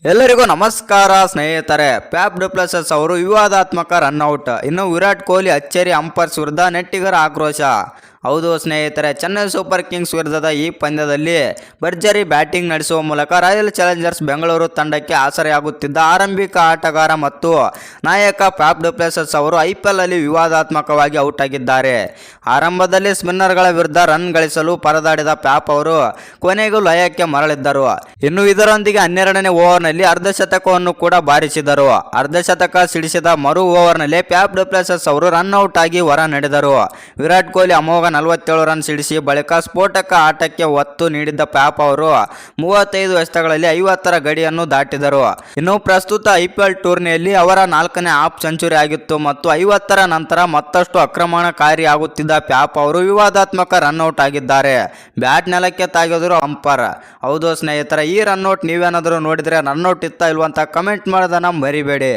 ಎಲ್ಲರಿಗೂ ನಮಸ್ಕಾರ ಸ್ನೇಹಿತರೆ. ಪ್ಯಾಪ್ ಡುಪ್ಲೆಸಿಸ್ ಅವರು ವಿವಾದಾತ್ಮಕ ರನ್ಔಟ್. ಇನ್ನು ವಿರಾಟ್ ಕೊಹ್ಲಿ ಅಚ್ಚರಿ, ಅಂಪೈರ್ಸ್ ವಿರುದ್ಧ ನೆಟ್ಟಿಗರ ಆಕ್ರೋಶ. ಹೌದು ಸ್ನೇಹಿತರೆ, ಚೆನ್ನೈ ಸೂಪರ್ ಕಿಂಗ್ಸ್ ವಿರುದ್ಧದ ಈ ಪಂದ್ಯದಲ್ಲಿ ಭರ್ಜರಿ ಬ್ಯಾಟಿಂಗ್ ನಡೆಸುವ ಮೂಲಕ ರಾಯಲ್ ಚಾಲೆಂಜರ್ಸ್ ಬೆಂಗಳೂರು ತಂಡಕ್ಕೆ ಆಸರೆಯಾಗುತ್ತಿದ್ದ ಆರಂಭಿಕ ಆಟಗಾರ ಮತ್ತು ನಾಯಕ ಪ್ಯಾಪ್ ಡುಪ್ಲೆಸಿಸ್ ಅವರು IPL ಅಲ್ಲಿ ವಿವಾದಾತ್ಮಕವಾಗಿ ಔಟ್ ಆಗಿದ್ದಾರೆ. ಆರಂಭದಲ್ಲಿ ಸ್ಪಿನ್ನರ್ಗಳ ವಿರುದ್ಧ ರನ್ ಗಳಿಸಲು ಪರದಾಡಿದ ಪ್ಯಾಪ್ ಅವರು ಕೊನೆಗೂ ಲಯಕ್ಕೆ ಮರಳಿದ್ದರು. ಇನ್ನು ಇದರೊಂದಿಗೆ 12ನೇ ಓವರ್ನಲ್ಲಿ ಅರ್ಧಶತಕವನ್ನು ಕೂಡ ಬಾರಿಸಿದರು. ಅರ್ಧಶತಕ ಸಿಡಿಸಿದ ಮರು ಓವರ್ನಲ್ಲಿ ಪ್ಯಾಪ್ ಡುಪ್ಲೆಸಿಸ್ ಅವರು ರನ್ಔಟ್ ಆಗಿ ಹೊರ ನಡೆದರು. ವಿರಾಟ್ ಕೊಹ್ಲಿ ಅಮೋಘ 47 ರನ್ ಸಿಡಿಸಿ ಬಳಿಕ ಸ್ಫೋಟಕ ಆಟಕ್ಕೆ ಒತ್ತು ನೀಡಿದ್ದ ಪ್ಯಾಪ್ ಅವರು 35 ಎಸೆತಗಳಲ್ಲಿ 50ರ ಗಡಿಯನ್ನು ದಾಟಿದರು. ಇನ್ನು ಪ್ರಸ್ತುತ IPL ಟೂರ್ನಿಯಲ್ಲಿ ಅವರ 4ನೇ ಹಾಫ್ ಸೆಂಚುರಿ ಆಗಿತ್ತು ಮತ್ತು 50ರ ನಂತರ ಮತ್ತಷ್ಟು ಆಕ್ರಮಣಕಾರಿಯಾಗುತ್ತಿದ್ದ ಪ್ಯಾಪ್ ಅವರು ವಿವಾದಾತ್ಮಕ ರನ್ಔಟ್ ಆಗಿದ್ದಾರೆ. ಬ್ಯಾಟ್ ನೆಲಕ್ಕೆ ತಾಗಿದ್ರು ಅಂಪೈರ್. ಹೌದು ಸ್ನೇಹಿತರೆ, ಈ ರನ್ಔಟ್ ನೀವೇನಾದರೂ ನೋಡಿದರೆ ರನ್ಔಟ್ ಇತ್ತಾ ಇಲ್ವಂತ ಕಮೆಂಟ್ ಮಾಡೋದನ್ನ ಮರಿಬೇಡಿ.